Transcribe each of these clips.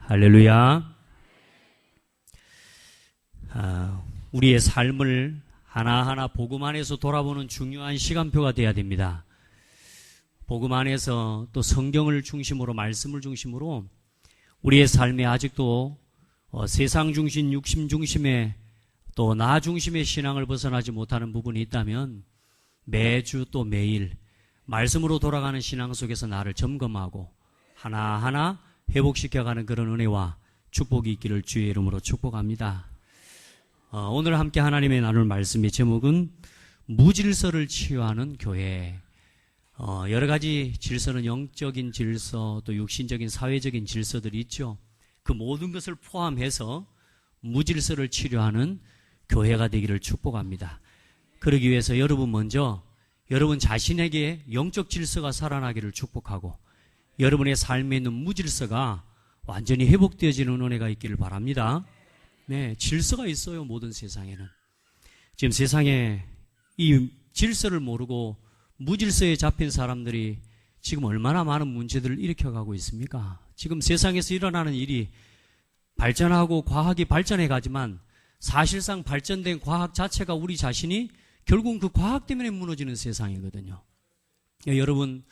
할렐루야. 우리의 삶을 하나하나 복음 안에서 돌아보는 중요한 시간표가 되어야 됩니다. 복음 안에서 또 성경을 중심으로, 말씀을 중심으로 우리의 삶에 아직도 세상 중심, 육심 중심의 또 나 중심의 신앙을 벗어나지 못하는 부분이 있다면 매주 또 매일 말씀으로 돌아가는 신앙 속에서 나를 점검하고 하나하나 회복시켜가는 그런 은혜와 축복이 있기를 주의 이름으로 축복합니다. 오늘 함께 하나님의 나눌 말씀의 제목은 무질서를 치유하는 교회. 여러 가지 질서는 영적인 질서, 또 육신적인 사회적인 질서들이 있죠. 그 모든 것을 포함해서 무질서를 치료하는 교회가 되기를 축복합니다. 그러기 위해서 여러분 먼저 여러분 자신에게 영적 질서가 살아나기를 축복하고 여러분의 삶에 있는 무질서가 완전히 회복되어지는 은혜가 있기를 바랍니다. 네, 질서가 있어요. 모든 세상에는. 지금 세상에 이 질서를 모르고 무질서에 잡힌 사람들이 지금 얼마나 많은 문제들을 일으켜가고 있습니까? 지금 세상에서 일어나는 일이 발전하고 과학이 발전해 가지만 사실상 발전된 과학 자체가 우리 자신이 결국 그 과학 때문에 무너지는 세상이거든요. 여러분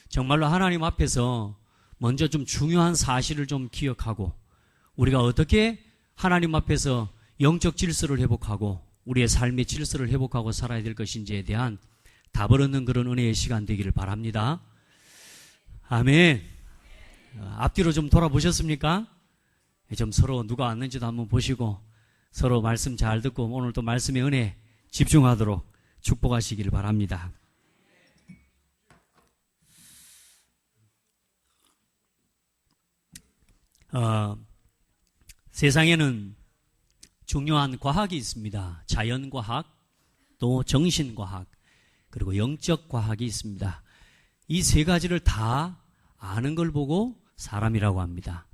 정말로 하나님 앞에서 먼저 좀 중요한 사실을 좀 기억하고 우리가 어떻게 하나님 앞에서 영적 질서를 회복하고 우리의 삶의 질서를 회복하고 살아야 될 것인지에 대한 답을 얻는 그런 은혜의 시간 되기를 바랍니다. 아멘. 앞뒤로 좀 돌아보셨습니까? 좀 서로 누가 왔는지도 한번 보시고 서로 말씀 잘 듣고 오늘 또 말씀의 은혜 집중하도록 축복하시기를 바랍니다. 세상에는 중요한 과학이 있습니다. 자연과학, 또 정신과학, 그리고 영적과학이 있습니다. 이 세 가지를 다 아는 걸 보고 사람이라고 합니다.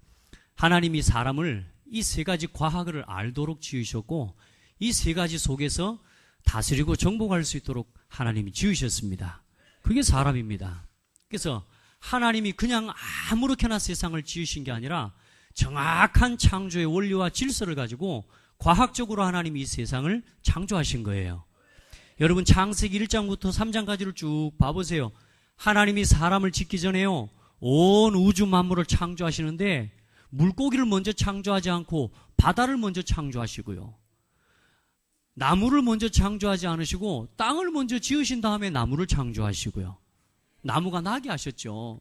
하나님이 사람을 이 세 가지 과학을 알도록 지으셨고 이 세 가지 속에서 다스리고 정복할 수 있도록 하나님이 지으셨습니다. 그게 사람입니다. 그래서 하나님이 그냥 아무렇게나 세상을 지으신 게 아니라 정확한 창조의 원리와 질서를 가지고 과학적으로 하나님이 이 세상을 창조하신 거예요. 여러분 창세기 1장부터 3장까지를 쭉 봐보세요. 하나님이 사람을 짓기 전에요. 온 우주 만물을 창조하시는데 물고기를 먼저 창조하지 않고 바다를 먼저 창조하시고요. 나무를 먼저 창조하지 않으시고 땅을 먼저 지으신 다음에 나무를 창조하시고요. 나무가 나게 하셨죠.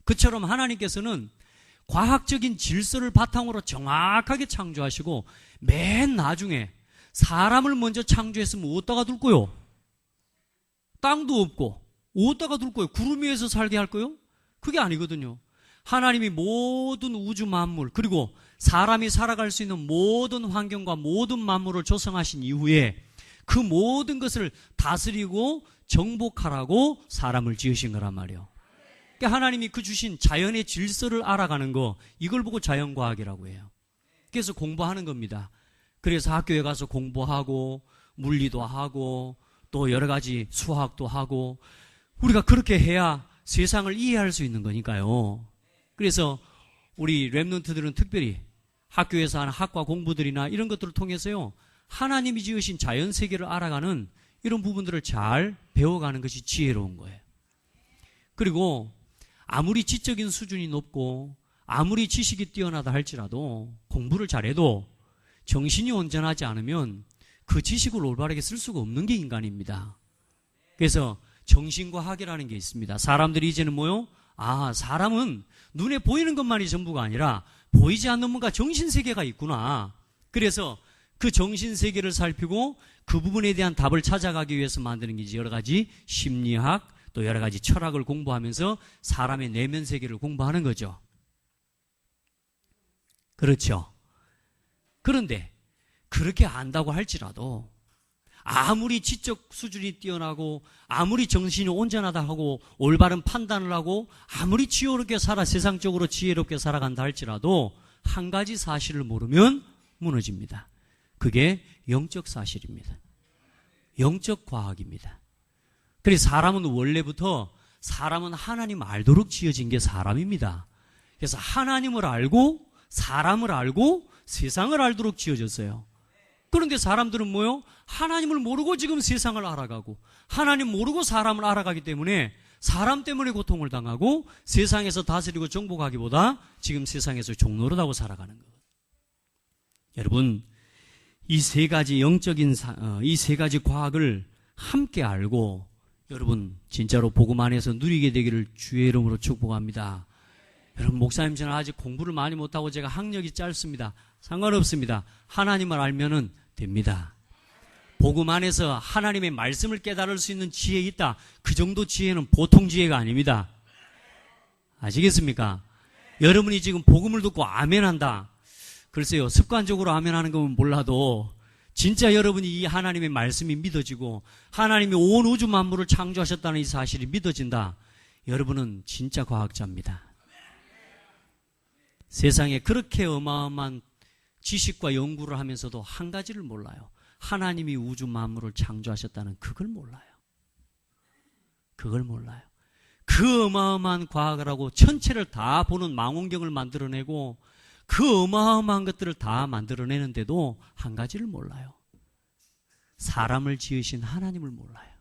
그처럼 하나님께서는 과학적인 질서를 바탕으로 정확하게 창조하시고 맨 나중에 사람을 먼저 창조했으면 어디다가 둘 거요? 땅도 없고 어디다가 둘 거요? 구름 위에서 살게 할 거요? 그게 아니거든요. 하나님이 모든 우주 만물 그리고 사람이 살아갈 수 있는 모든 환경과 모든 만물을 조성하신 이후에 그 모든 것을 다스리고 정복하라고 사람을 지으신 거란 말이에요. 그러니까 하나님이 그 주신 자연의 질서를 알아가는 거 이걸 보고 자연과학이라고 해요. 그래서 공부하는 겁니다. 그래서 학교에 가서 공부하고 물리도 하고 또 여러 가지 수학도 하고 우리가 그렇게 해야 세상을 이해할 수 있는 거니까요. 그래서 우리 랩런트들은 특별히 학교에서 하는 학과 공부들이나 이런 것들을 통해서요. 하나님이 지으신 자연 세계를 알아가는 이런 부분들을 잘 배워가는 것이 지혜로운 거예요. 그리고 아무리 지적인 수준이 높고 아무리 지식이 뛰어나다 할지라도 공부를 잘해도 정신이 온전하지 않으면 그 지식을 올바르게 쓸 수가 없는 게 인간입니다. 그래서 정신과학이라는 게 있습니다. 사람들이 이제는 뭐요? 사람은 눈에 보이는 것만이 전부가 아니라 보이지 않는 뭔가 정신세계가 있구나. 그래서 그 정신세계를 살피고 그 부분에 대한 답을 찾아가기 위해서 만드는 게 여러 가지 심리학 또 여러 가지 철학을 공부하면서 사람의 내면 세계를 공부하는 거죠. 그렇죠. 그런데 그렇게 안다고 할지라도 아무리 지적 수준이 뛰어나고 아무리 정신이 온전하다 하고 올바른 판단을 하고 아무리 지혜롭게 세상적으로 지혜롭게 살아간다 할지라도 한 가지 사실을 모르면 무너집니다. 그게 영적 사실입니다. 영적 과학입니다. 그래서 사람은 원래부터 사람은 하나님 알도록 지어진 게 사람입니다. 그래서 하나님을 알고 사람을 알고 세상을 알도록 지어졌어요. 그런데 사람들은 뭐요? 하나님을 모르고 지금 세상을 알아가고 하나님 모르고 사람을 알아가기 때문에 사람 때문에 고통을 당하고 세상에서 다스리고 정복하기보다 지금 세상에서 종노릇하고 살아가는 것. 여러분, 이 세 가지 이 세 가지 과학을 함께 알고 여러분 진짜로 복음 안에서 누리게 되기를 주의 이름으로 축복합니다. 여러분, 목사님 저는 아직 공부를 많이 못하고 제가 학력이 짧습니다. 상관없습니다. 하나님을 알면은 됩니다. 복음 안에서 하나님의 말씀을 깨달을 수 있는 지혜 있다. 그 정도 지혜는 보통 지혜가 아닙니다. 아시겠습니까? 여러분이 지금 복음을 듣고 아멘한다. 글쎄요, 습관적으로 아멘하는 건 몰라도 진짜 여러분이 이 하나님의 말씀이 믿어지고 하나님이 온 우주 만물을 창조하셨다는 이 사실이 믿어진다. 여러분은 진짜 과학자입니다. 세상에 그렇게 어마어마한 지식과 연구를 하면서도 한 가지를 몰라요. 하나님이 우주 만물을 창조하셨다는 그걸 몰라요. 그걸 몰라요. 그 어마어마한 과학을 하고 천체를 다 보는 망원경을 만들어내고 그 어마어마한 것들을 다 만들어내는데도 한 가지를 몰라요. 사람을 지으신 하나님을 몰라요.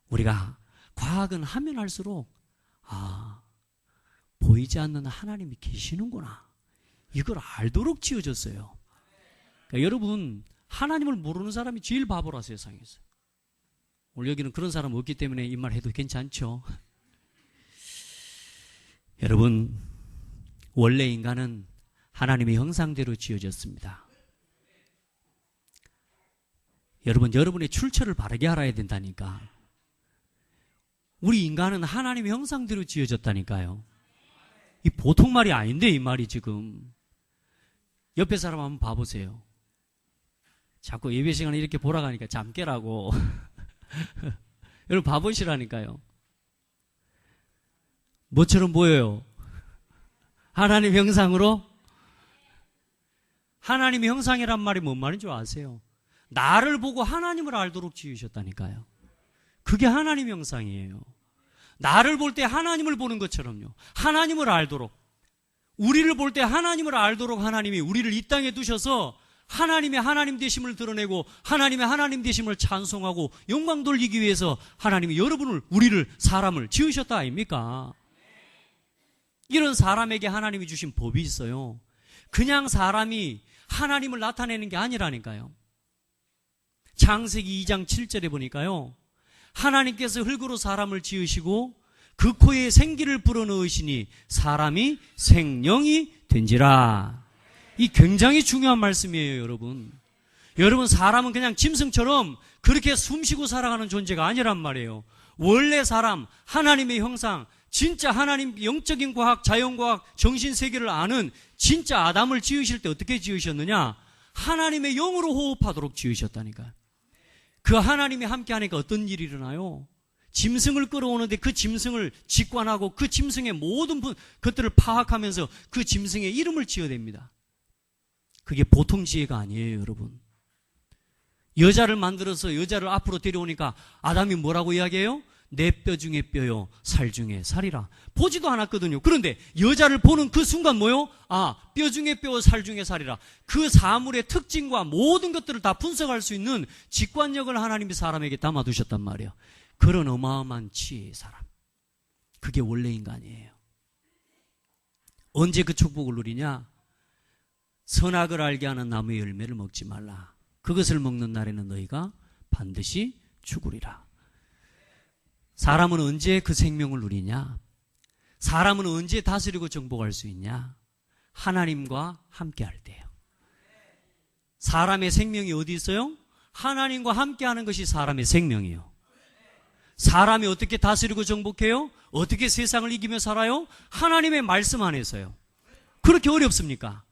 우리가 과학은 하면 할수록 보이지 않는 하나님이 계시는구나. 이걸 알도록 지어졌어요. 그러니까 여러분, 하나님을 모르는 사람이 제일 바보라 세상에서. 오늘 여기는 그런 사람 없기 때문에 이 말 해도 괜찮죠? 여러분, 원래 인간은 하나님의 형상대로 지어졌습니다. 여러분, 여러분의 출처를 바르게 알아야 된다니까. 우리 인간은 하나님의 형상대로 지어졌다니까요. 이 보통 말이 아닌데 이 말이 지금. 옆에 사람 한번 봐보세요. 자꾸 예배 시간에 이렇게 보라 가니까 잠 깨라고. 여러분 봐보시라니까요. 뭐처럼 보여요? 하나님 형상으로? 하나님의 형상이란 말이 뭔 말인 줄 아세요? 나를 보고 하나님을 알도록 지으셨다니까요. 그게 하나님 형상이에요. 나를 볼 때 하나님을 보는 것처럼요. 하나님을 알도록. 우리를 볼 때 하나님을 알도록 하나님이 우리를 이 땅에 두셔서 하나님의 하나님 되심을 드러내고 하나님의 하나님 되심을 찬송하고 영광 돌리기 위해서 하나님이 우리를 사람을 지으셨다 아닙니까? 이런 사람에게 하나님이 주신 법이 있어요. 그냥 사람이 하나님을 나타내는 게 아니라니까요. 창세기 2장 7절에 보니까요. 하나님께서 흙으로 사람을 지으시고 그 코에 생기를 불어넣으시니 사람이 생명이 된지라. 이 굉장히 중요한 말씀이에요, 여러분. 여러분, 사람은 그냥 짐승처럼 그렇게 숨쉬고 살아가는 존재가 아니란 말이에요. 원래 사람, 하나님의 형상, 진짜 하나님 영적인 과학, 자연과학, 정신세계를 아는 진짜 아담을 지으실 때 어떻게 지으셨느냐? 하나님의 영으로 호흡하도록 지으셨다니까요. 그 하나님이 함께 하니까 어떤 일이 일어나요? 짐승을 끌어오는데 그 짐승을 직관하고 그 짐승의 모든 것들을 파악하면서 그 짐승의 이름을 지어댑니다. 그게 보통 지혜가 아니에요, 여러분. 여자를 만들어서 여자를 앞으로 데려오니까 아담이 뭐라고 이야기해요? 내 뼈 중에 뼈요, 살 중에 살이라. 보지도 않았거든요. 그런데 여자를 보는 그 순간 뭐요? 뼈 중에 뼈, 살 중에 살이라. 그 사물의 특징과 모든 것들을 다 분석할 수 있는 직관력을 하나님이 사람에게 담아두셨단 말이에요. 그런 어마어마한 지혜의 사람. 그게 원래 인간이에요. 언제 그 축복을 누리냐? 선악을 알게 하는 나무의 열매를 먹지 말라. 그것을 먹는 날에는 너희가 반드시 죽으리라. 사람은 언제 그 생명을 누리냐? 사람은 언제 다스리고 정복할 수 있냐? 하나님과 함께 할 때요. 사람의 생명이 어디 있어요? 하나님과 함께 하는 것이 사람의 생명이에요. 사람이 어떻게 다스리고 정복해요? 어떻게 세상을 이기며 살아요? 하나님의 말씀 안에서요. 그렇게 어렵습니까?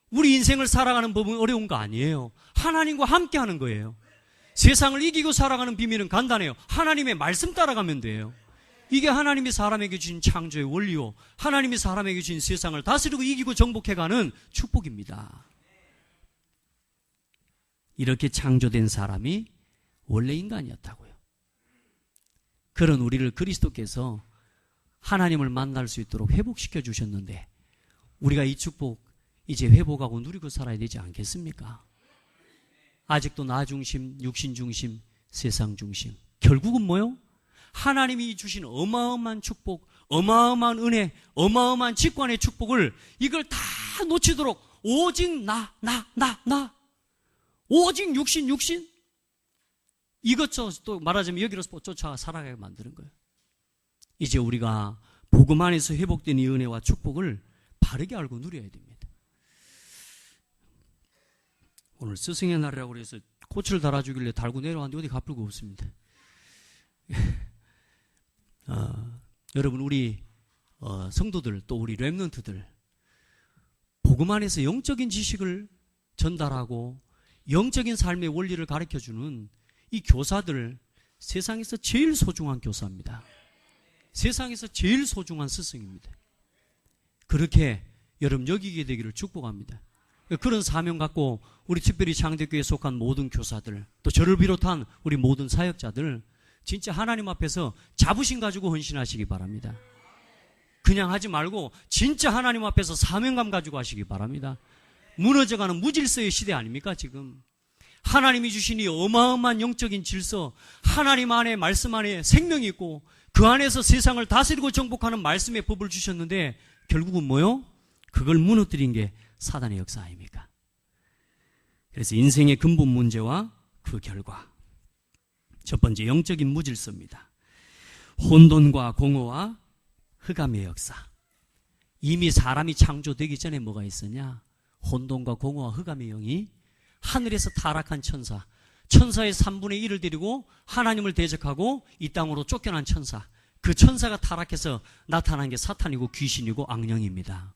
우리 인생을 살아가는 법은 어려운 거 아니에요. 하나님과 함께 하는 거예요. 세상을 이기고 살아가는 비밀은 간단해요. 하나님의 말씀 따라가면 돼요. 이게 하나님이 사람에게 주신 창조의 원리요, 하나님이 사람에게 주신 세상을 다스리고 이기고 정복해가는 축복입니다. 이렇게 창조된 사람이 원래 인간이었다고요. 그런 우리를 그리스도께서 하나님을 만날 수 있도록 회복시켜 주셨는데 우리가 이 축복 이제 회복하고 누리고 살아야 되지 않겠습니까? 아직도 나 중심, 육신 중심, 세상 중심. 결국은 뭐요? 하나님이 주신 어마어마한 축복, 어마어마한 은혜, 어마어마한 직관의 축복을 이걸 다 놓치도록 오직 나. 오직 육신. 이것저것 또 말하자면 여기로 쫓아 살아가게 만드는 거예요. 이제 우리가 복음 안에서 회복된 이 은혜와 축복을 바르게 알고 누려야 됩니다. 오늘 스승의 날이라고 해서 꽃을 달아주길래 달고 내려왔는데 어디 갚을거 없습니다. 여러분 우리 성도들 또 우리 렘넌트들 복음 안에서 영적인 지식을 전달하고 영적인 삶의 원리를 가르쳐주는 이 교사들 세상에서 제일 소중한 교사입니다. 세상에서 제일 소중한 스승입니다. 그렇게 여러분 여기게 되기를 축복합니다. 그런 사명 갖고 우리 특별히 창대교회에 속한 모든 교사들 또 저를 비롯한 우리 모든 사역자들 진짜 하나님 앞에서 자부심 가지고 헌신하시기 바랍니다. 그냥 하지 말고 진짜 하나님 앞에서 사명감 가지고 하시기 바랍니다. 무너져가는 무질서의 시대 아닙니까 지금. 하나님이 주신 이 어마어마한 영적인 질서, 하나님 안에 말씀 안에 생명이 있고 그 안에서 세상을 다스리고 정복하는 말씀의 법을 주셨는데 결국은 뭐요? 그걸 무너뜨린 게 사단의 역사 아닙니까? 그래서 인생의 근본 문제와 그 결과 첫 번째 영적인 무질서입니다. 혼돈과 공허와 흑암의 역사. 이미 사람이 창조되기 전에 뭐가 있었냐? 혼돈과 공허와 흑암의 영이 하늘에서 타락한 천사, 천사의 3분의 1을 데리고 하나님을 대적하고 이 땅으로 쫓겨난 천사, 그 천사가 타락해서 나타난 게 사탄이고 귀신이고 악령입니다.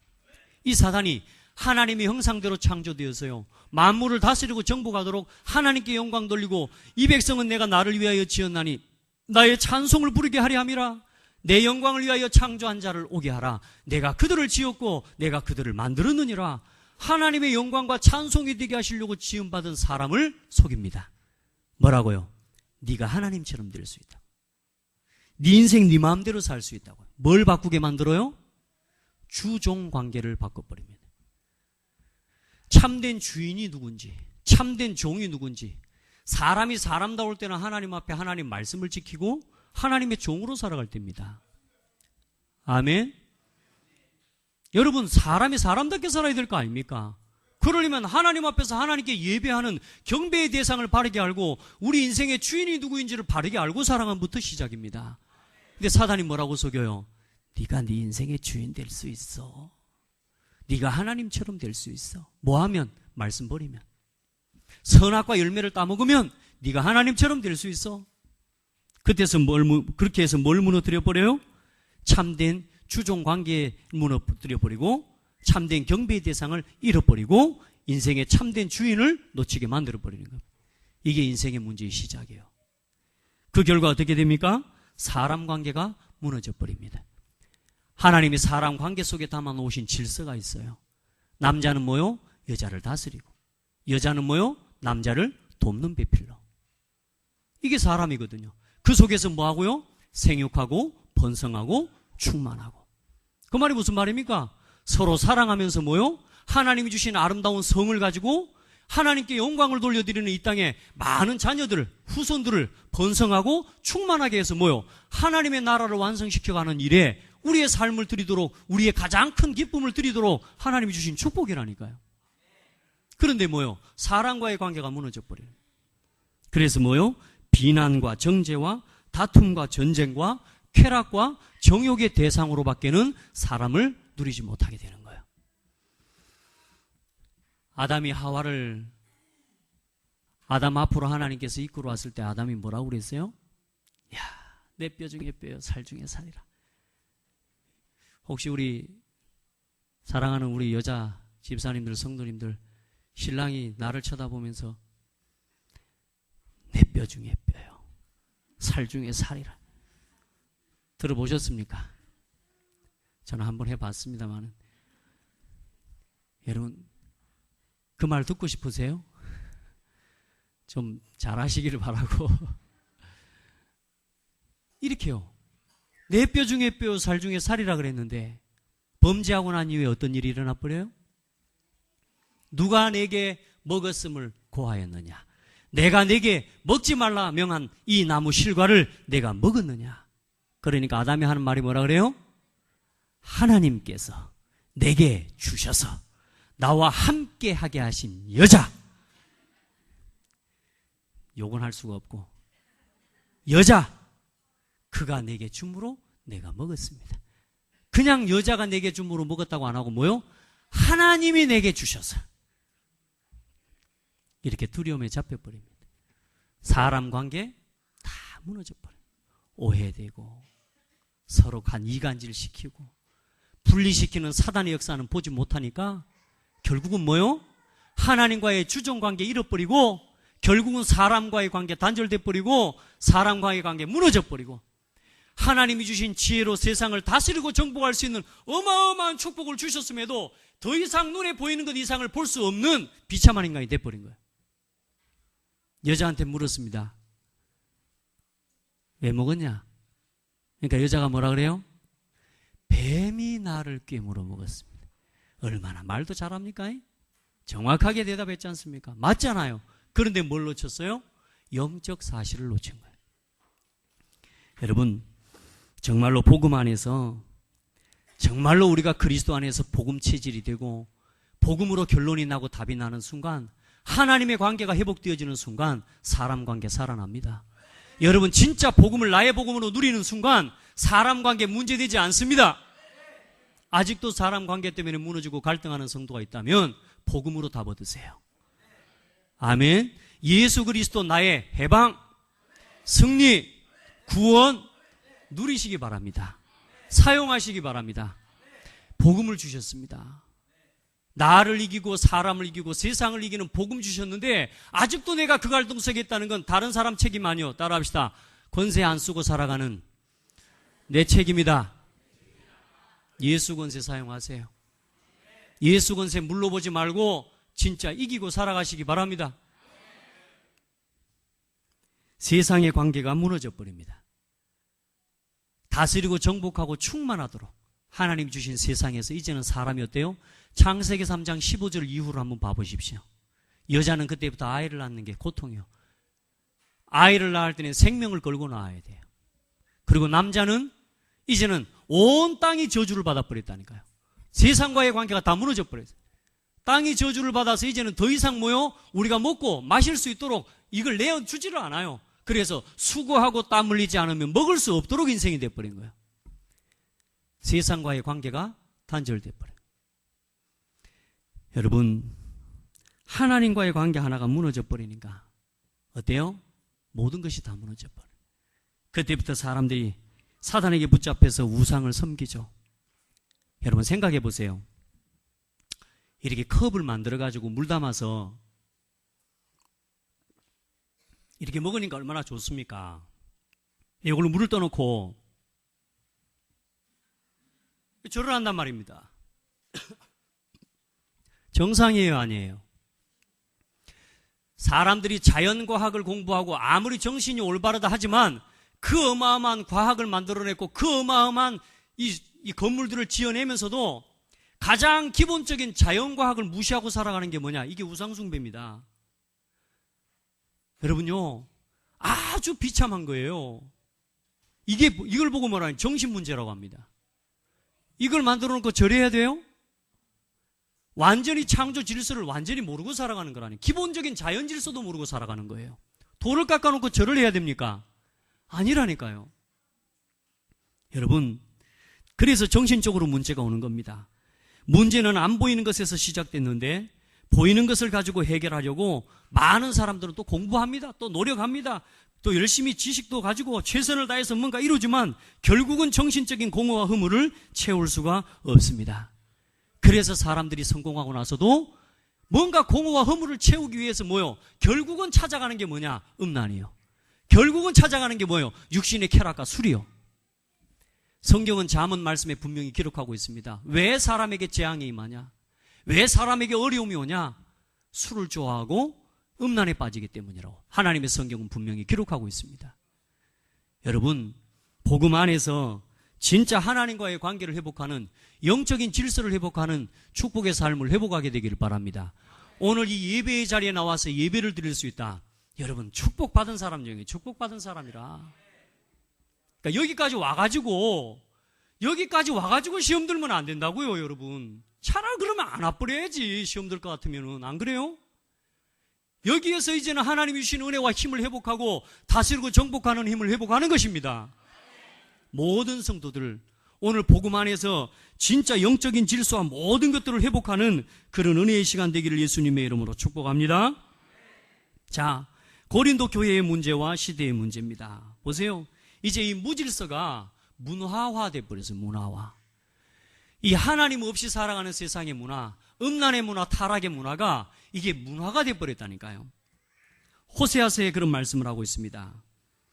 이 사단이 하나님의 형상대로 창조되어서요 만물을 다스리고 정복하도록 하나님께 영광 돌리고 이 백성은 내가 나를 위하여 지었나니 나의 찬송을 부르게 하리 함이라. 내 영광을 위하여 창조한 자를 오게 하라. 내가 그들을 지었고 내가 그들을 만들었느니라. 하나님의 영광과 찬송이 되게 하시려고 지음받은 사람을 속입니다. 뭐라고요? 네가 하나님처럼 될 수 있다. 네 인생 네 마음대로 살 수 있다고. 뭘 바꾸게 만들어요? 주종 관계를 바꿔버립니다. 참된 주인이 누군지, 참된 종이 누군지, 사람이 사람다울 때는 하나님 앞에 하나님 말씀을 지키고 하나님의 종으로 살아갈 때입니다. 아멘. 여러분 사람이 사람답게 살아야 될 거 아닙니까? 그러려면 하나님 앞에서 하나님께 예배하는 경배의 대상을 바르게 알고 우리 인생의 주인이 누구인지를 바르게 알고 살아감부터 시작입니다. 근데 사단이 뭐라고 속여요? 네가 네 인생의 주인 될 수 있어. 네가 하나님처럼 될 수 있어. 뭐하면? 말씀 버리면. 선악과 열매를 따먹으면 네가 하나님처럼 될 수 있어. 그렇게 해서 뭘 무너뜨려 버려요? 참된 주종 관계를 무너뜨려 버리고 참된 경배의 대상을 잃어버리고 인생의 참된 주인을 놓치게 만들어 버리는 겁니다. 이게 인생의 문제의 시작이에요. 그 결과 어떻게 됩니까? 사람 관계가 무너져 버립니다. 하나님이 사람 관계 속에 담아 놓으신 질서가 있어요. 남자는 뭐요? 여자를 다스리고, 여자는 뭐요? 남자를 돕는 배필로. 이게 사람이거든요. 그 속에서 뭐 하고요? 생육하고 번성하고 충만하고. 그 말이 무슨 말입니까? 서로 사랑하면서 뭐요? 하나님이 주신 아름다운 성을 가지고 하나님께 영광을 돌려드리는 이 땅에 많은 자녀들, 후손들을 번성하고 충만하게 해서 뭐요? 하나님의 나라를 완성시켜가는 일에 우리의 삶을 드리도록, 우리의 가장 큰 기쁨을 드리도록 하나님이 주신 축복이라니까요. 그런데 뭐요? 사람과의 관계가 무너져 버려요. 그래서 뭐요? 비난과 정죄와 다툼과 전쟁과 쾌락과 정욕의 대상으로 밖에는 사람을 누리지 못하게 되는 거예요. 아담이 하와를 아담 앞으로 하나님께서 이끌어 왔을 때 아담이 뭐라고 그랬어요? 야, 내 뼈 중에 뼈요, 살 중에 살이라. 혹시 우리 사랑하는 우리 여자 집사님들, 성도님들, 신랑이 나를 쳐다보면서 내 뼈 중에 뼈요, 살 중에 살이라. 들어보셨습니까? 저는 한번 해봤습니다만 여러분 그 말 듣고 싶으세요? 좀 잘하시기를 바라고 이렇게요. 내 뼈 중에 뼈, 살 중에 살이라 그랬는데 범죄하고 난 이후에 어떤 일이 일어나 버려요? 누가 내게 먹었음을 고하였느냐? 내가 내게 먹지 말라 명한 이 나무 실과를 내가 먹었느냐? 그러니까 아담이 하는 말이 뭐라 그래요? 하나님께서 내게 주셔서 나와 함께 하게 하신 여자. 욕은 할 수가 없고 여자, 그가 내게 줌으로 내가 먹었습니다. 그냥 여자가 내게 줌으로 먹었다고 안 하고 뭐요? 하나님이 내게 주셔서. 이렇게 두려움에 잡혀버립니다. 사람 관계 다 무너져버려요. 오해되고 서로 이간질시키고 분리시키는 사단의 역사는 보지 못하니까 결국은 뭐요? 하나님과의 주종관계 잃어버리고 결국은 사람과의 관계 단절돼버리고 사람과의 관계 무너져버리고 하나님이 주신 지혜로 세상을 다스리고 정복할 수 있는 어마어마한 축복을 주셨음에도 더 이상 눈에 보이는 것 이상을 볼 수 없는 비참한 인간이 돼버린 거예요. 여자한테 물었습니다. 왜 먹었냐? 그러니까 여자가 뭐라 그래요? 뱀이 나를 꿰물어 먹었습니다. 얼마나 말도 잘합니까? 정확하게 대답했지 않습니까? 맞잖아요. 그런데 뭘 놓쳤어요? 영적 사실을 놓친 거예요. 여러분, 정말로 복음 안에서 정말로 우리가 그리스도 안에서 복음 체질이 되고 복음으로 결론이 나고 답이 나는 순간 하나님의 관계가 회복되어지는 순간 사람 관계 살아납니다. 여러분 진짜 복음을 나의 복음으로 누리는 순간 사람 관계 문제되지 않습니다. 아직도 사람 관계 때문에 무너지고 갈등하는 성도가 있다면 복음으로 답 얻으세요. 아멘. 예수 그리스도 나의 해방, 승리, 구원 누리시기 바랍니다. 사용하시기 바랍니다. 복음을 주셨습니다. 나를 이기고 사람을 이기고 세상을 이기는 복음 주셨는데 아직도 내가 그 갈등 속에 있다는 건 다른 사람 책임 아니요. 따라합시다. 권세 안 쓰고 살아가는 내 책임이다. 예수 권세 사용하세요. 예수 권세 물러보지 말고 진짜 이기고 살아가시기 바랍니다. 세상의 관계가 무너져 버립니다. 다스리고 정복하고 충만하도록 하나님 주신 세상에서 이제는 사람이 어때요? 창세기 3장 15절 이후로 한번 봐보십시오. 여자는 그때부터 아이를 낳는 게 고통이요. 아이를 낳을 때는 생명을 걸고 낳아야 돼요. 그리고 남자는 이제는 온 땅이 저주를 받아버렸다니까요. 세상과의 관계가 다 무너져 버렸어요. 땅이 저주를 받아서 이제는 더 이상 뭐요? 우리가 먹고 마실 수 있도록 이걸 내어주지를 않아요. 그래서 수고하고 땀 흘리지 않으면 먹을 수 없도록 인생이 돼버린 거예요. 세상과의 관계가 단절돼버려요. 여러분, 하나님과의 관계 하나가 무너져 버리니까 어때요? 모든 것이 다 무너져 버려요. 그때부터 사람들이 사단에게 붙잡혀서 우상을 섬기죠. 여러분 생각해 보세요. 이렇게 컵을 만들어 가지고 물 담아서 이렇게 먹으니까 얼마나 좋습니까? 이걸로 물을 떠놓고 절을 한단 말입니다. 정상이에요, 아니에요? 사람들이 자연과학을 공부하고 아무리 정신이 올바르다 하지만 그 어마어마한 과학을 만들어냈고 그 어마어마한 이 건물들을 지어내면서도 가장 기본적인 자연과학을 무시하고 살아가는 게 뭐냐? 이게 우상숭배입니다. 여러분요, 아주 비참한 거예요. 이걸 보고 뭐라 하냐? 정신문제라고 합니다. 이걸 만들어 놓고 절해야 돼요? 완전히 창조 질서를 완전히 모르고 살아가는 거라니. 기본적인 자연 질서도 모르고 살아가는 거예요. 돌을 깎아놓고 절을 해야 됩니까? 아니라니까요. 여러분, 그래서 정신적으로 문제가 오는 겁니다. 문제는 안 보이는 것에서 시작됐는데 보이는 것을 가지고 해결하려고 많은 사람들은 또 공부합니다. 또 노력합니다. 또 열심히 지식도 가지고 최선을 다해서 뭔가 이루지만 결국은 정신적인 공허와 허물을 채울 수가 없습니다. 그래서 사람들이 성공하고 나서도 뭔가 공허와 허물을 채우기 위해서 뭐요? 결국은 찾아가는 게 뭐냐? 음란이요. 결국은 찾아가는 게 뭐요? 육신의 쾌락과 술이요. 성경은 잠언 말씀에 분명히 기록하고 있습니다. 왜 사람에게 재앙이 임하냐? 왜 사람에게 어려움이 오냐? 술을 좋아하고 음란에 빠지기 때문이라고 하나님의 성경은 분명히 기록하고 있습니다. 여러분, 복음 안에서 진짜 하나님과의 관계를 회복하는, 영적인 질서를 회복하는 축복의 삶을 회복하게 되기를 바랍니다. 오늘 이 예배의 자리에 나와서 예배를 드릴 수 있다. 여러분, 축복받은 사람 중에 축복받은 사람이라. 그러니까 여기까지 와가지고 시험 들면 안 된다고요, 여러분. 차라리 그러면 안 와버려야지, 시험 들 것 같으면은. 안 그래요? 여기에서 이제는 하나님이 주신 은혜와 힘을 회복하고 다스리고 정복하는 힘을 회복하는 것입니다. 모든 성도들, 오늘 복음 안에서 진짜 영적인 질서와 모든 것들을 회복하는 그런 은혜의 시간 되기를 예수님의 이름으로 축복합니다. 자, 고린도 교회의 문제와 시대의 문제입니다. 보세요. 이제 이 무질서가 문화화돼 버렸어요. 문화화. 이 하나님 없이 살아가는 세상의 문화, 음란의 문화, 타락의 문화가 이게 문화가 돼 버렸다니까요. 호세아서에 그런 말씀을 하고 있습니다.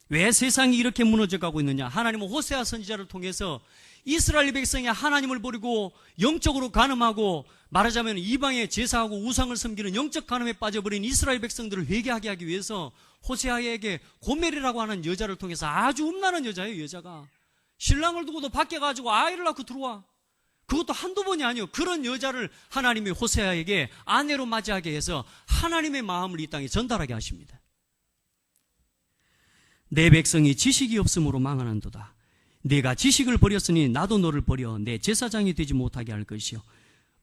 왜 세상이 이렇게 무너져 가고 있느냐? 하나님은 호세아 선지자를 통해서 이스라엘 백성이 하나님을 버리고 영적으로 간음하고, 말하자면 이방에 제사하고 우상을 섬기는 영적 간음에 빠져버린 이스라엘 백성들을 회개하게 하기 위해서 호세아에게 고멜이라고 하는 여자를 통해서, 아주 음란한 여자예요. 여자가 신랑을 두고도 밖에 가지고 아이를 낳고 들어와. 그것도 한두 번이 아니에요. 그런 여자를 하나님이 호세아에게 아내로 맞이하게 해서 하나님의 마음을 이 땅에 전달하게 하십니다. 내 백성이 지식이 없으므로 망하는도다. 내가 지식을 버렸으니 나도 너를 버려 내 제사장이 되지 못하게 할 것이요,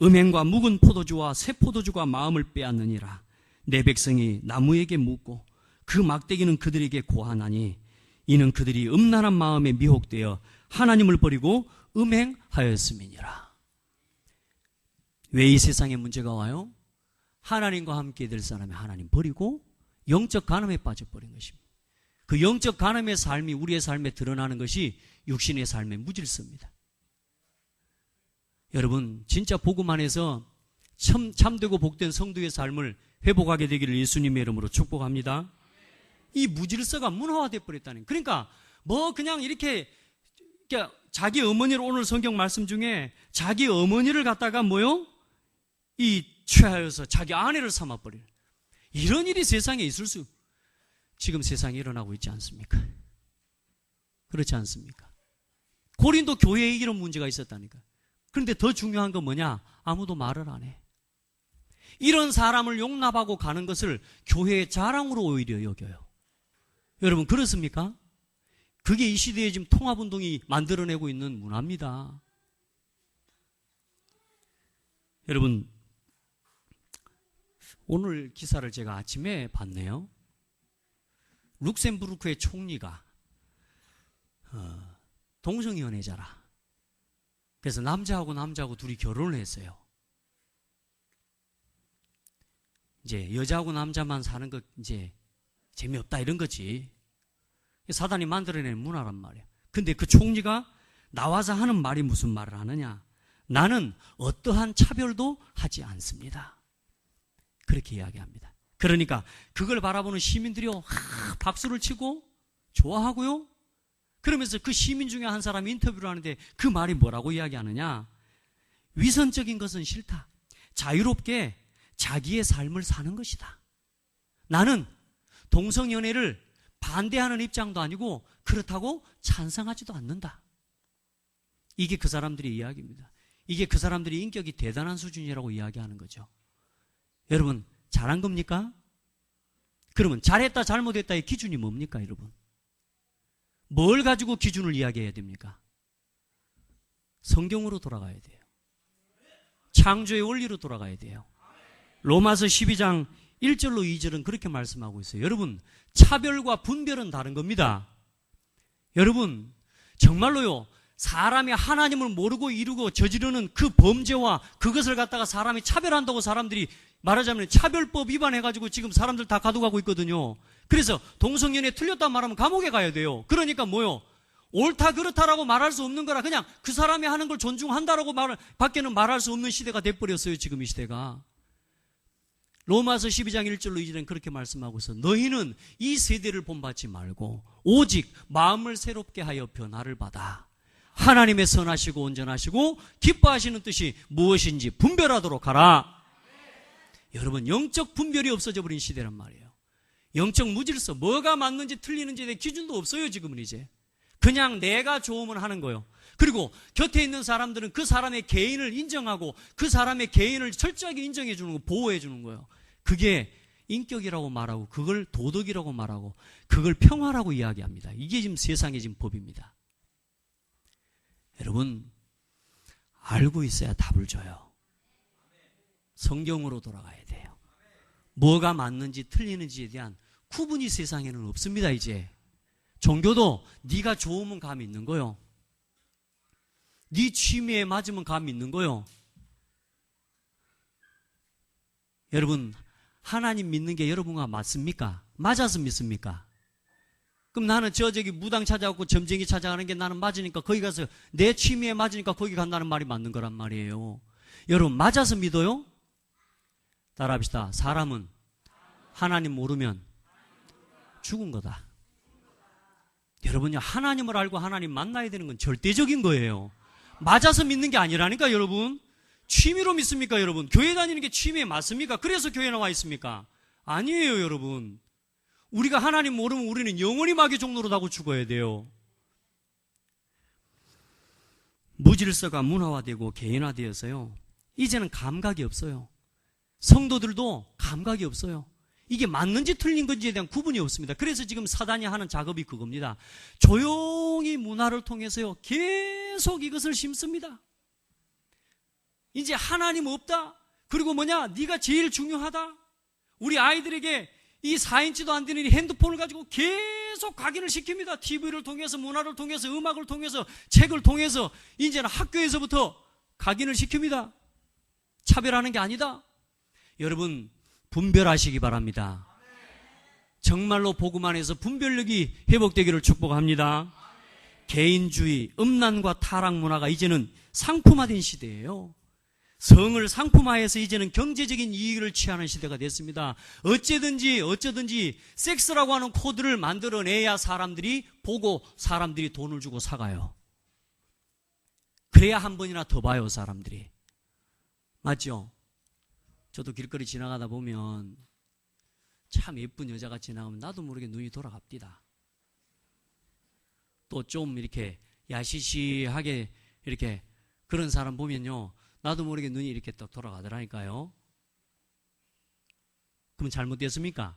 음행과 묵은 포도주와 새 포도주가 마음을 빼앗느니라. 내 백성이 나무에게 묻고 그 막대기는 그들에게 고하나니 이는 그들이 음란한 마음에 미혹되어 하나님을 버리고 음행하였음이니라. 왜 이 세상에 문제가 와요? 하나님과 함께 될 사람이 하나님 버리고 영적 간음에 빠져버린 것입니다. 그 영적 간음의 삶이 우리의 삶에 드러나는 것이 육신의 삶의 무질서입니다. 여러분, 진짜 복음 안에서 참되고 복된 성도의 삶을 회복하게 되기를 예수님의 이름으로 축복합니다. 이 무질서가 문화화되어 버렸다는, 그러니까 그냥 이렇게 자기 어머니를, 오늘 성경 말씀 중에 자기 어머니를 갖다가 취하여서 자기 아내를 삼아버릴, 이런 일이 세상에 있을 수, 지금 세상에 일어나고 있지 않습니까? 그렇지 않습니까? 고린도 교회에 이런 문제가 있었다니까. 그런데 더 중요한 건 뭐냐? 아무도 말을 안 해. 이런 사람을 용납하고 가는 것을 교회의 자랑으로 오히려 여겨요. 여러분, 그렇습니까? 그게 이 시대에 지금 통합운동이 만들어내고 있는 문화입니다. 여러분, 오늘 기사를 제가 아침에 봤네요. 룩셈부르크의 총리가 동성연애자라. 그래서 남자하고 둘이 결혼을 했어요. 이제 여자하고 남자만 사는 거 이제 재미없다 이런 거지. 사단이 만들어낸 문화란 말이야. 근데 그 총리가 나와서 하는 말이 무슨 말을 하느냐? 나는 어떠한 차별도 하지 않습니다. 그렇게 이야기합니다. 그러니까 그걸 바라보는 시민들이요, 박수를 치고 좋아하고요. 그러면서 그 시민 중에 한 사람이 인터뷰를 하는데 그 말이 뭐라고 이야기하느냐? 위선적인 것은 싫다. 자유롭게 자기의 삶을 사는 것이다. 나는 동성연애를 반대하는 입장도 아니고 그렇다고 찬성하지도 않는다. 이게 그 사람들의 이야기입니다. 이게 그 사람들이 인격이 대단한 수준이라고 이야기하는 거죠. 여러분, 잘한 겁니까? 그러면 잘했다 잘못했다의 기준이 뭡니까, 여러분? 뭘 가지고 기준을 이야기해야 됩니까? 성경으로 돌아가야 돼요. 창조의 원리로 돌아가야 돼요. 로마서 12장 1절로 2절은 그렇게 말씀하고 있어요. 여러분, 차별과 분별은 다른 겁니다. 여러분, 정말로요, 사람이 하나님을 모르고 이루고 저지르는 그 범죄와 그것을 갖다가 사람이 차별한다고 사람들이 말하자면 차별법 위반해가지고 지금 사람들 다 가둬가고 있거든요. 그래서 동성연애 틀렸다 말하면 감옥에 가야 돼요. 그러니까 뭐요? 옳다 그렇다라고 말할 수 없는 거라 그냥 그 사람이 하는 걸 존중한다라고 밖에는 말할 수 없는 시대가 돼버렸어요. 지금 이 시대가. 로마서 12장 1절로 2절엔 그렇게 말씀하고 있어. 너희는 이 세대를 본받지 말고 오직 마음을 새롭게 하여 변화를 받아 하나님의 선하시고 온전하시고 기뻐하시는 뜻이 무엇인지 분별하도록 하라. 여러분, 영적 분별이 없어져 버린 시대란 말이에요. 영적 무질서, 뭐가 맞는지 틀리는지에 대해 기준도 없어요. 지금은 이제 그냥 내가 좋으면 하는 거예요. 그리고 곁에 있는 사람들은 그 사람의 개인을 인정하고 그 사람의 개인을 철저하게 인정해 주는 거, 보호해 주는 거예요. 그게 인격이라고 말하고 그걸 도덕이라고 말하고 그걸 평화라고 이야기합니다. 이게 지금 세상의 지금 법입니다. 여러분, 알고 있어야 답을 줘요. 성경으로 돌아가야 돼요. 뭐가 맞는지 틀리는지에 대한 구분이 세상에는 없습니다. 이제 종교도 네가 좋으면 감 있는 거요. 네 취미에 맞으면 감 있는 거요. 여러분, 하나님 믿는 게 여러분과 맞습니까? 맞아서 믿습니까? 그럼 나는 저기 무당 찾아가고 점쟁이 찾아가는 게 나는 맞으니까 거기 가서 내 취미에 맞으니까 거기 간다는 말이 맞는 거란 말이에요. 여러분, 맞아서 믿어요? 따라합시다. 사람은 하나님 모르면 죽은 거다. 여러분요, 하나님을 알고 하나님 만나야 되는 건 절대적인 거예요. 맞아서 믿는 게 아니라니까, 여러분. 취미로 믿습니까, 여러분? 교회 다니는 게 취미에 맞습니까? 그래서 교회 나와 있습니까? 아니에요, 여러분. 우리가 하나님 모르면 우리는 영원히 마귀 종로로 다고 죽어야 돼요. 무질서가 문화화되고 개인화되어서요, 이제는 감각이 없어요. 성도들도 감각이 없어요. 이게 맞는지 틀린 건지에 대한 구분이 없습니다. 그래서 지금 사단이 하는 작업이 그겁니다. 조용히 문화를 통해서요, 계속 이것을 심습니다. 이제 하나님 없다. 그리고 뭐냐? 네가 제일 중요하다. 우리 아이들에게 이 4인치도 안 되는 이 핸드폰을 가지고 계속 각인을 시킵니다. TV를 통해서, 문화를 통해서, 음악을 통해서, 책을 통해서 이제는 학교에서부터 각인을 시킵니다. 차별하는 게 아니다. 여러분, 분별하시기 바랍니다. 정말로 복음 안에서 분별력이 회복되기를 축복합니다. 개인주의, 음란과 타락 문화가 이제는 상품화된 시대예요. 성을 상품화해서 이제는 경제적인 이익을 취하는 시대가 됐습니다. 어쩌든지 섹스라고 하는 코드를 만들어내야 사람들이 보고 사람들이 돈을 주고 사가요. 그래야 한 번이나 더 봐요, 사람들이. 맞죠? 저도 길거리 지나가다 보면 참 예쁜 여자가 지나가면 나도 모르게 눈이 돌아갑니다. 또 좀 이렇게 야시시하게 이렇게 그런 사람 보면요, 나도 모르게 눈이 이렇게 딱 돌아가더라니까요. 그럼 잘못됐습니까?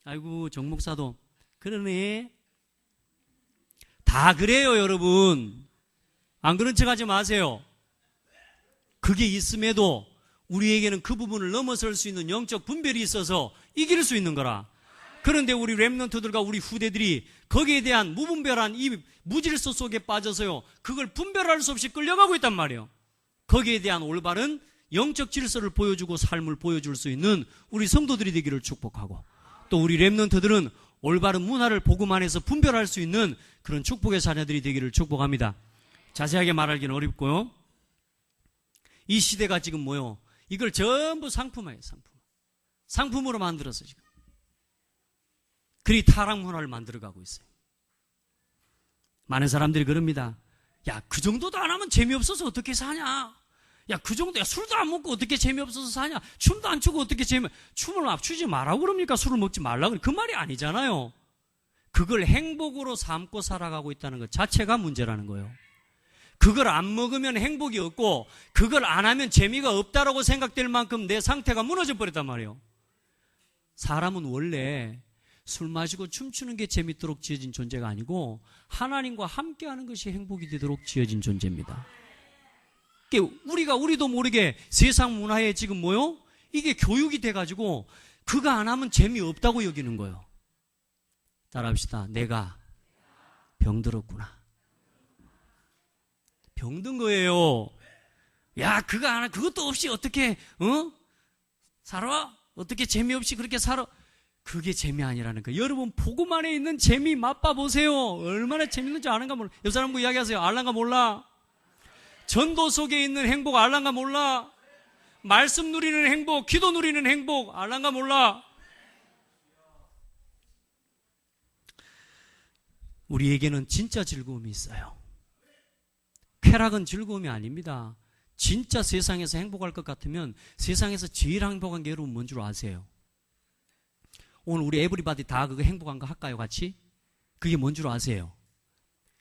아이고, 정 목사도 그러네. 다 그래요, 여러분. 안 그런 척 하지 마세요. 그게 있음에도 우리에게는 그 부분을 넘어설 수 있는 영적 분별이 있어서 이길 수 있는 거라. 그런데 우리 렘넌트들과 우리 후대들이 거기에 대한 무분별한 이 무질서 속에 빠져서요, 그걸 분별할 수 없이 끌려가고 있단 말이에요. 거기에 대한 올바른 영적 질서를 보여주고 삶을 보여줄 수 있는 우리 성도들이 되기를 축복하고, 또 우리 렘넌트들은 올바른 문화를 복음 안에서 분별할 수 있는 그런 축복의 자녀들이 되기를 축복합니다. 자세하게 말하기는 어렵고요. 이 시대가 지금 뭐요? 이걸 전부 상품화해요. 상품으로 만들어서 지금 그리 타락 문화를 만들어가고 있어요. 많은 사람들이 그럽니다. 야, 그 정도도 안 하면 재미없어서 어떻게 사냐? 야, 그 정도, 야, 술도 안 먹고 어떻게 재미없어서 사냐? 춤도 안 추고 어떻게 춤을 추지 말라고 그럽니까? 술을 먹지 말라고. 그 말이 아니잖아요. 그걸 행복으로 삼고 살아가고 있다는 것 자체가 문제라는 거예요. 그걸 안 먹으면 행복이 없고, 그걸 안 하면 재미가 없다라고 생각될 만큼 내 상태가 무너져 버렸단 말이에요. 사람은 원래 술 마시고 춤추는 게 재밌도록 지어진 존재가 아니고 하나님과 함께하는 것이 행복이 되도록 지어진 존재입니다. 우리도 모르게 세상 문화에 지금 뭐요? 이게 교육이 돼가지고 그거 안 하면 재미없다고 여기는 거예요. 따라합시다. 내가 병들었구나. 병든 거예요. 야, 그거 안 하, 그것도 없이 어떻게 살아? 어떻게 재미없이 그렇게 살아? 그게 재미 아니라는 거예요. 여러분, 복음 안에 있는 재미 맛봐보세요. 얼마나 재밌는지 아는가 몰라. 옆 사람과 이야기하세요. 알란가 몰라? 전도 속에 있는 행복 알란가 몰라? 말씀 누리는 행복, 기도 누리는 행복 알란가 몰라? 우리에게는 진짜 즐거움이 있어요. 쾌락은 즐거움이 아닙니다. 진짜 세상에서 행복할 것 같으면 세상에서 제일 행복한 게 여러분 뭔 줄 아세요? 오늘 우리 에브리바디 다 그거 행복한 거 할까요, 같이? 그게 뭔 줄 아세요?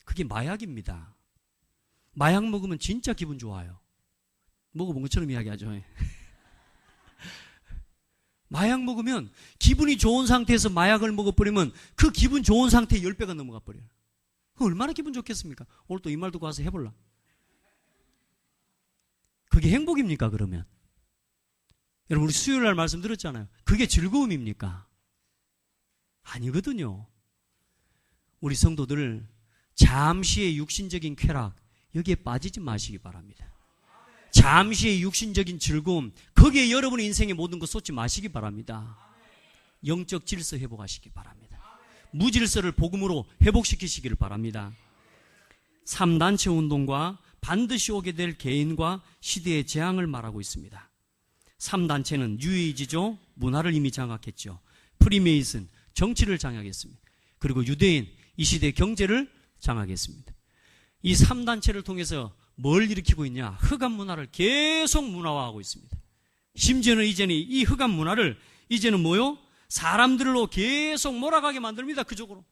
그게 마약입니다. 마약 먹으면 진짜 기분 좋아요. 먹어본 것처럼 이야기하죠. 마약 먹으면 기분이 좋은 상태에서 마약을 먹어버리면 그 기분 좋은 상태에 10배가 넘어가 버려요. 얼마나 기분 좋겠습니까? 오늘 또 이 말 듣고 와서 해볼라. 그게 행복입니까, 그러면? 여러분, 우리 수요일 날 말씀 들었잖아요. 그게 즐거움입니까? 아니거든요. 우리 성도들 잠시의 육신적인 쾌락, 여기에 빠지지 마시기 바랍니다. 잠시의 육신적인 즐거움, 거기에 여러분의 인생의 모든 것 쏟지 마시기 바랍니다. 영적 질서 회복하시기 바랍니다. 무질서를 복음으로 회복시키시기를 바랍니다. 3단체 운동과 반드시 오게 될 개인과 시대의 재앙을 말하고 있습니다. 3단체는 뉴에이지죠. 문화를 이미 장악했죠. 프리메이슨, 정치를 장악했습니다. 그리고 유대인, 이 시대의 경제를 장악했습니다. 이 3단체를 통해서 뭘 일으키고 있냐? 흑암 문화를 계속 문화화하고 있습니다. 심지어는 이제는 이 흑암 문화를 이제는 뭐요? 사람들로 계속 몰아가게 만듭니다. 그쪽으로.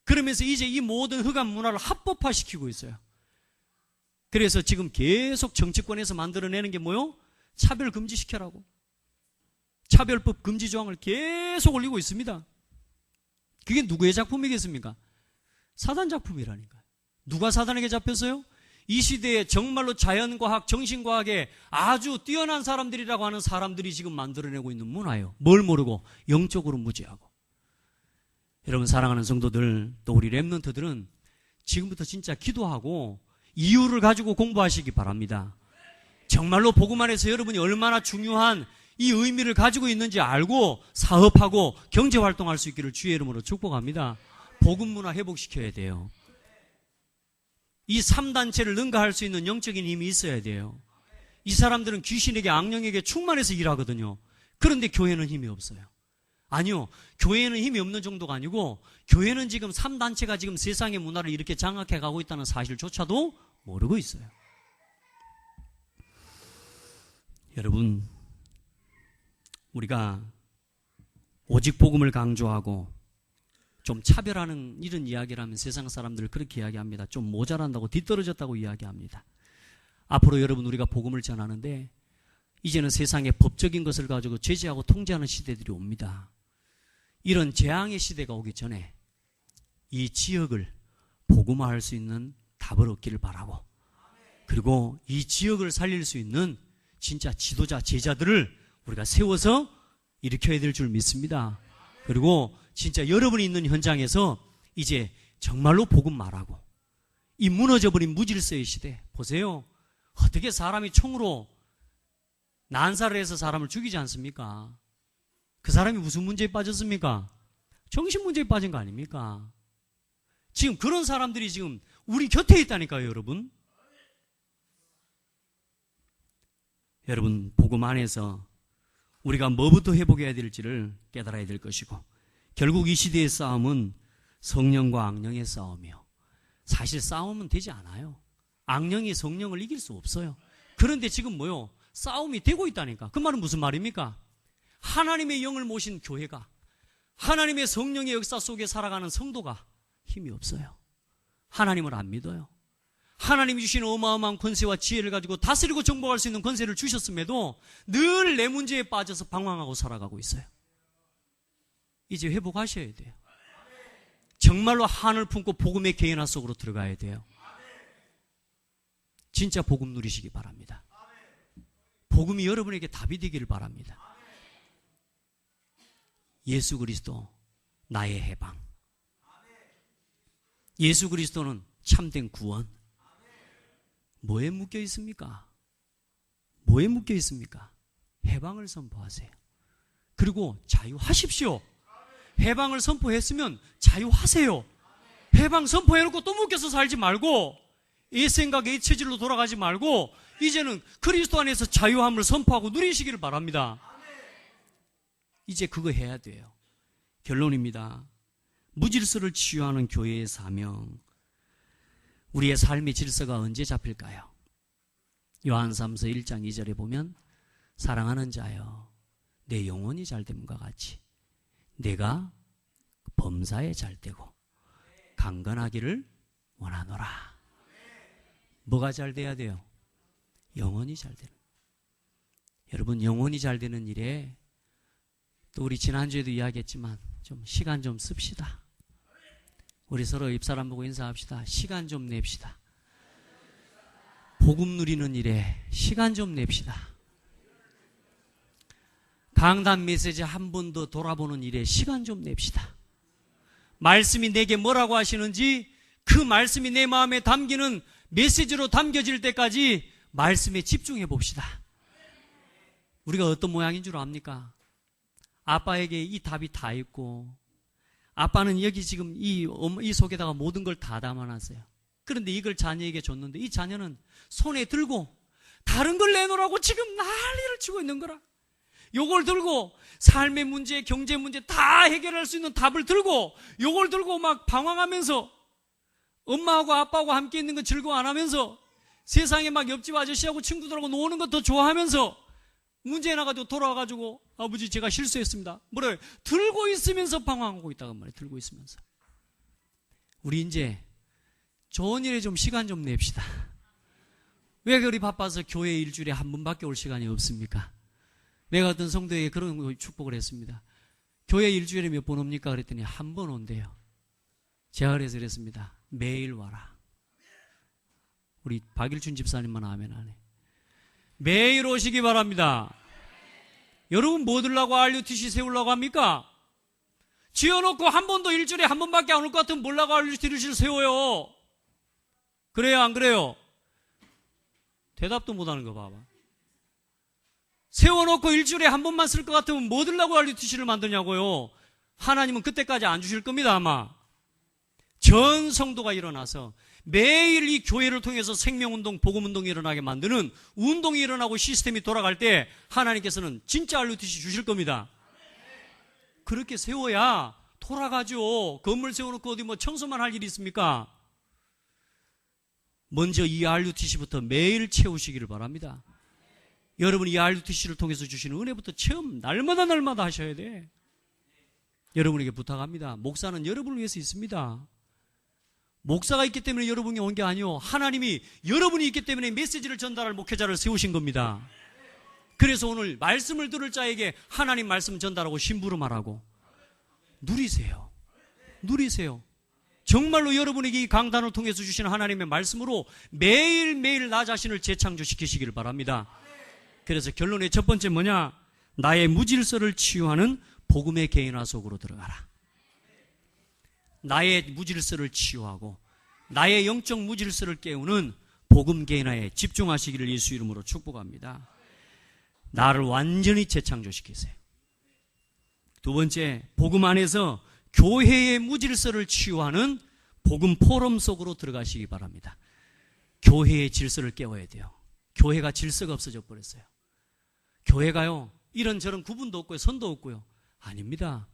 그러면서 이제 이 모든 흑암 문화를 합법화시키고 있어요. 그래서 지금 계속 정치권에서 만들어내는 게 뭐요? 차별 금지시켜라고. 차별법 금지 조항을 계속 올리고 있습니다. 그게 누구의 작품이겠습니까? 사단 작품이라니까요. 누가 사단에게 잡혔어요? 이 시대에 정말로 자연과학, 정신과학에 아주 뛰어난 사람들이라고 하는 사람들이 지금 만들어내고 있는 문화예요. 뭘 모르고 영적으로 무지하고. 여러분 사랑하는 성도들, 또 우리 렘넌트들은 지금부터 진짜 기도하고 이유를 가지고 공부하시기 바랍니다. 정말로 복음 안에서 여러분이 얼마나 중요한 이 의미를 가지고 있는지 알고 사업하고 경제활동할 수 있기를 주의 이름으로 축복합니다. 복음 문화 회복시켜야 돼요. 이 3단체를 능가할 수 있는 영적인 힘이 있어야 돼요. 이 사람들은 귀신에게 악령에게 충만해서 일하거든요. 그런데 교회는 힘이 없어요. 아니요. 교회는 힘이 없는 정도가 아니고 교회는 지금 3단체가 지금 세상의 문화를 이렇게 장악해 가고 있다는 사실조차도 모르고 있어요. 여러분, 우리가 오직 복음을 강조하고 좀 차별하는 이런 이야기를 하면 세상 사람들을 그렇게 이야기합니다. 좀 모자란다고 뒤떨어졌다고 이야기합니다. 앞으로 여러분 우리가 복음을 전하는데 이제는 세상의 법적인 것을 가지고 제재하고 통제하는 시대들이 옵니다. 이런 재앙의 시대가 오기 전에 이 지역을 복음화할 수 있는 답을 얻기를 바라고, 그리고 이 지역을 살릴 수 있는 진짜 지도자, 제자들을 우리가 세워서 일으켜야 될 줄 믿습니다. 그리고 진짜 여러분이 있는 현장에서 이제 정말로 복음 말하고, 이 무너져버린 무질서의 시대 보세요. 어떻게 사람이 총으로 난사를 해서 사람을 죽이지 않습니까? 그 사람이 무슨 문제에 빠졌습니까? 정신 문제에 빠진 거 아닙니까? 지금 그런 사람들이 지금 우리 곁에 있다니까요, 여러분. 여러분, 복음 안에서 우리가 뭐부터 회복해야 될지를 깨달아야 될 것이고, 결국 이 시대의 싸움은 성령과 악령의 싸움이요. 사실 싸움은 되지 않아요. 악령이 성령을 이길 수 없어요. 그런데 지금 뭐요? 싸움이 되고 있다니까. 그 말은 무슨 말입니까? 하나님의 영을 모신 교회가, 하나님의 성령의 역사 속에 살아가는 성도가 힘이 없어요. 하나님을 안 믿어요. 하나님이 주신 어마어마한 권세와 지혜를 가지고 다스리고 정복할 수 있는 권세를 주셨음에도 늘 내 문제에 빠져서 방황하고 살아가고 있어요. 이제 회복하셔야 돼요. 정말로 한을 품고 복음의 개인화 속으로 들어가야 돼요. 진짜 복음 누리시기 바랍니다. 복음이 여러분에게 답이 되기를 바랍니다. 예수 그리스도 나의 해방. 예수 그리스도는 참된 구원. 뭐에 묶여 있습니까? 뭐에 묶여 있습니까? 해방을 선포하세요. 그리고 자유하십시오. 해방을 선포했으면 자유하세요. 해방 선포해놓고 또 묶여서 살지 말고, 옛 생각에 옛 체질로 돌아가지 말고 이제는 그리스도 안에서 자유함을 선포하고 누리시기를 바랍니다. 이제 그거 해야 돼요. 결론입니다. 무질서를 치유하는 교회의 사명. 우리의 삶의 질서가 언제 잡힐까요? 요한삼서 1장 2절에 보면, 사랑하는 자여, 내 영혼이 잘됨과 같이 내가 범사에 잘되고 강건하기를 원하노라. 뭐가 잘 돼야 돼요? 영혼이 잘 되는. 여러분, 영혼이 잘 되는 일에 또 우리 지난주에도 이야기했지만 좀 시간 좀 씁시다. 우리 서로 입사람 보고 인사합시다. 시간 좀 냅시다. 복음 누리는 일에 시간 좀 냅시다. 강단 메시지 한 번 더 돌아보는 일에 시간 좀 냅시다. 말씀이 내게 뭐라고 하시는지 그 말씀이 내 마음에 담기는 메시지로 담겨질 때까지 말씀에 집중해 봅시다. 우리가 어떤 모양인 줄 압니까? 아빠에게 이 답이 다 있고 아빠는 여기 지금 이 속에다가 모든 걸 다 담아놨어요. 그런데 이걸 자녀에게 줬는데 이 자녀는 손에 들고 다른 걸 내놓으라고 지금 난리를 치고 있는 거라. 요걸 들고 삶의 문제, 경제 문제 다 해결할 수 있는 답을 들고 요걸 들고 막 방황하면서 엄마하고 아빠하고 함께 있는 거 즐거워 안 하면서 세상에 막 옆집 아저씨하고 친구들하고 노는 거 더 좋아하면서 문제 나가지고 돌아와가지고 아버지 제가 실수했습니다. 뭐래요? 들고 있으면서 방황하고 있다고 말이에요. 들고 있으면서. 우리 이제 좋은 일에 좀 시간 좀 냅시다. 왜 그리 바빠서 교회 일주일에 한 번밖에 올 시간이 없습니까? 내가 어떤 성도에게 그런 축복을 했습니다. 교회 일주일에 몇 번 옵니까? 그랬더니 한 번 온대요. 제가 그래서 그랬습니다. 매일 와라. 우리 박일춘 집사님만 아멘 안 해. 매일 오시기 바랍니다. 여러분 뭐 들라고 RUTC 세우려고 합니까? 지어놓고 한 번도 일주일에 한 번밖에 안 올 것 같으면 뭐라고 RUTC를 세워요? 그래요 안 그래요? 대답도 못하는 거 봐봐. 세워놓고 일주일에 한 번만 쓸 것 같으면 뭐 들라고 RUTC를 만드냐고요? 하나님은 그때까지 안 주실 겁니다 아마. 전 성도가 일어나서 매일 이 교회를 통해서 생명운동, 복음운동이 일어나게 만드는 운동이 일어나고 시스템이 돌아갈 때 하나님께서는 진짜 RUTC 주실 겁니다. 그렇게 세워야 돌아가죠. 건물 세워놓고 어디 뭐 청소만 할 일이 있습니까? 먼저 이 RUTC부터 매일 채우시기를 바랍니다. 여러분 이 RUTC를 통해서 주시는 은혜부터 체험 날마다 하셔야 돼. 여러분에게 부탁합니다. 목사는 여러분을 위해서 있습니다. 목사가 있기 때문에 여러분이 온 게 아니요. 하나님이 여러분이 있기 때문에 메시지를 전달할 목회자를 세우신 겁니다. 그래서 오늘 말씀을 들을 자에게 하나님 말씀 전달하고 심부름하라고. 누리세요. 누리세요. 정말로 여러분에게 이 강단을 통해서 주시는 하나님의 말씀으로 매일매일 나 자신을 재창조시키시기를 바랍니다. 그래서 결론의 첫 번째 뭐냐? 나의 무질서를 치유하는 복음의 개인화 속으로 들어가라. 나의 무질서를 치유하고 나의 영적 무질서를 깨우는 복음 개인화에 집중하시기를 예수 이름으로 축복합니다. 나를 완전히 재창조시키세요. 두 번째, 복음 안에서 교회의 무질서를 치유하는 복음 포럼 속으로 들어가시기 바랍니다. 교회의 질서를 깨워야 돼요. 교회가 질서가 없어져 버렸어요. 교회가요, 이런저런 구분도 없고요, 선도 없고요. 아닙니다.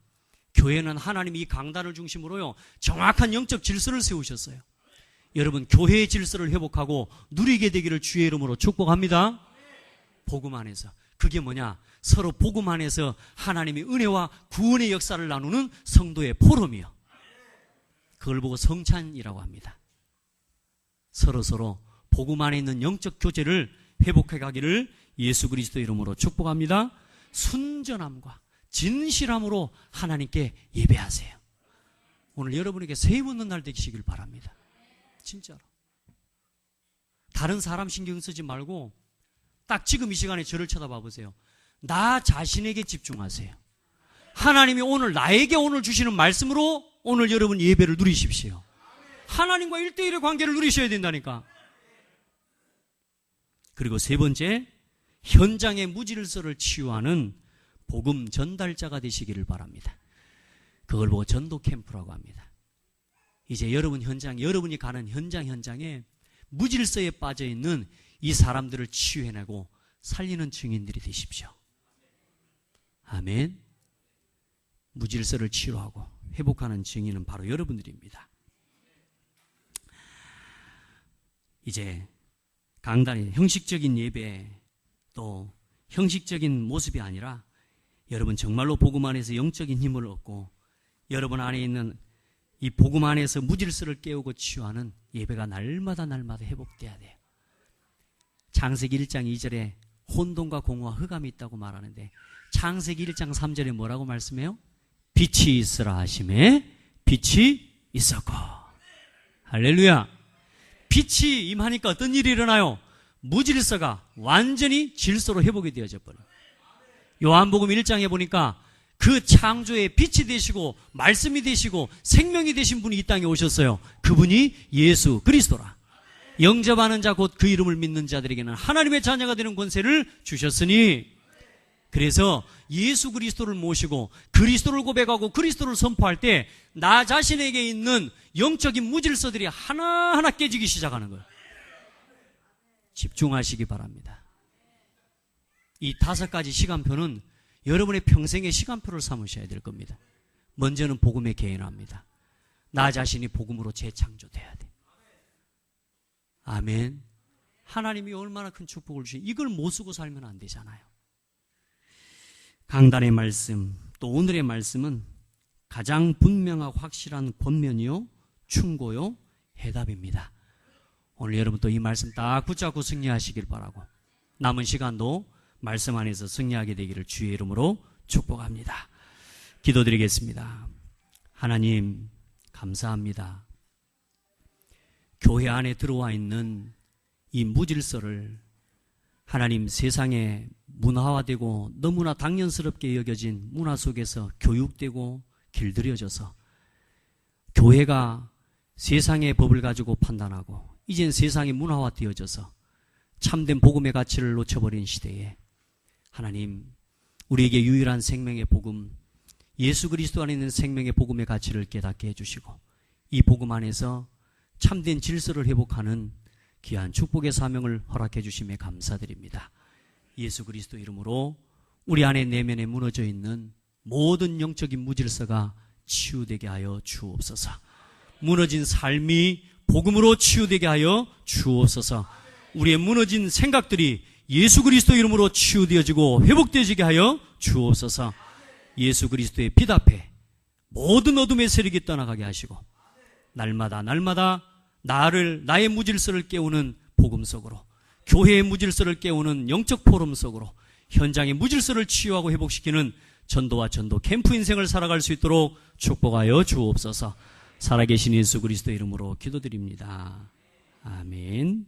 교회는 하나님이 이 강단을 중심으로요, 정확한 영적 질서를 세우셨어요. 여러분, 교회의 질서를 회복하고 누리게 되기를 주의 이름으로 축복합니다. 복음 안에서. 그게 뭐냐? 서로 복음 안에서 하나님의 은혜와 구원의 역사를 나누는 성도의 포럼이요. 그걸 보고 성찬이라고 합니다. 서로 복음 안에 있는 영적 교제를 회복해 가기를 예수 그리스도 이름으로 축복합니다. 순전함과 진실함으로 하나님께 예배하세요. 오늘 여러분에게 새 입는 날 되시길 바랍니다. 진짜로. 다른 사람 신경 쓰지 말고 딱 지금 이 시간에 저를 쳐다봐 보세요. 나 자신에게 집중하세요. 하나님이 오늘 나에게 오늘 주시는 말씀으로 오늘 여러분 예배를 누리십시오. 하나님과 1대1의 관계를 누리셔야 된다니까. 그리고 세 번째, 현장의 무질서를 치유하는 복음 전달자가 되시기를 바랍니다. 그걸 보고 전도 캠프라고 합니다. 이제 여러분 현장, 여러분이 가는 현장에 무질서에 빠져 있는 이 사람들을 치유해내고 살리는 증인들이 되십시오. 아멘. 무질서를 치유하고 회복하는 증인은 바로 여러분들입니다. 이제 강단의 형식적인 예배, 또 형식적인 모습이 아니라 여러분 정말로 복음 안에서 영적인 힘을 얻고 여러분 안에 있는 이 복음 안에서 무질서를 깨우고 치유하는 예배가 날마다 회복돼야 돼요. 창세기 1장 2절에 혼돈과 공허와 흑암이 있다고 말하는데 창세기 1장 3절에 뭐라고 말씀해요? 빛이 있으라 하심에 빛이 있었고. 할렐루야. 빛이 임하니까 어떤 일이 일어나요? 무질서가 완전히 질서로 회복이 되어져 버려요. 요한복음 1장에 보니까 그 창조의 빛이 되시고 말씀이 되시고 생명이 되신 분이 이 땅에 오셨어요. 그분이 예수 그리스도라. 영접하는 자 곧 그 이름을 믿는 자들에게는 하나님의 자녀가 되는 권세를 주셨으니, 그래서 예수 그리스도를 모시고 그리스도를 고백하고 그리스도를 선포할 때 나 자신에게 있는 영적인 무질서들이 하나하나 깨지기 시작하는 거예요. 집중하시기 바랍니다. 이 5가지 시간표는 여러분의 평생의 시간표를 삼으셔야 될 겁니다. 먼저는 복음에 개인합니다. 나 자신이 복음으로 재창조돼야 돼. 아멘. 하나님이 얼마나 큰 축복을 주시, 이걸 못 쓰고 살면 안 되잖아요. 강단의 말씀, 또 오늘의 말씀은 가장 분명하고 확실한 권면이요, 충고요, 해답입니다. 오늘 여러분 또 이 말씀 딱 붙잡고 승리하시길 바라고, 남은 시간도 말씀 안에서 승리하게 되기를 주의 이름으로 축복합니다. 기도드리겠습니다. 하나님 감사합니다. 교회 안에 들어와 있는 이 무질서를 하나님, 세상에 문화화되고 너무나 당연스럽게 여겨진 문화 속에서 교육되고 길들여져서 교회가 세상의 법을 가지고 판단하고 이젠 세상이 문화화되어져서 참된 복음의 가치를 놓쳐버린 시대에 하나님, 우리에게 유일한 생명의 복음, 예수 그리스도 안에 있는 생명의 복음의 가치를 깨닫게 해주시고 이 복음 안에서 참된 질서를 회복하는 귀한 축복의 사명을 허락해 주심에 감사드립니다. 예수 그리스도 이름으로 우리 안에 내면에 무너져 있는 모든 영적인 무질서가 치유되게 하여 주옵소서. 무너진 삶이 복음으로 치유되게 하여 주옵소서. 우리의 무너진 생각들이 예수 그리스도 이름으로 치유되어지고 회복되어지게 하여 주옵소서. 예수 그리스도의 빛 앞에 모든 어둠의 세력이 떠나가게 하시고 날마다 나의 무질서를 깨우는 복음 속으로, 교회의 무질서를 깨우는 영적 포럼 속으로 현장의 무질서를 치유하고 회복시키는 전도와 전도 캠프 인생을 살아갈 수 있도록 축복하여 주옵소서. 살아계신 예수 그리스도 이름으로 기도드립니다. 아멘.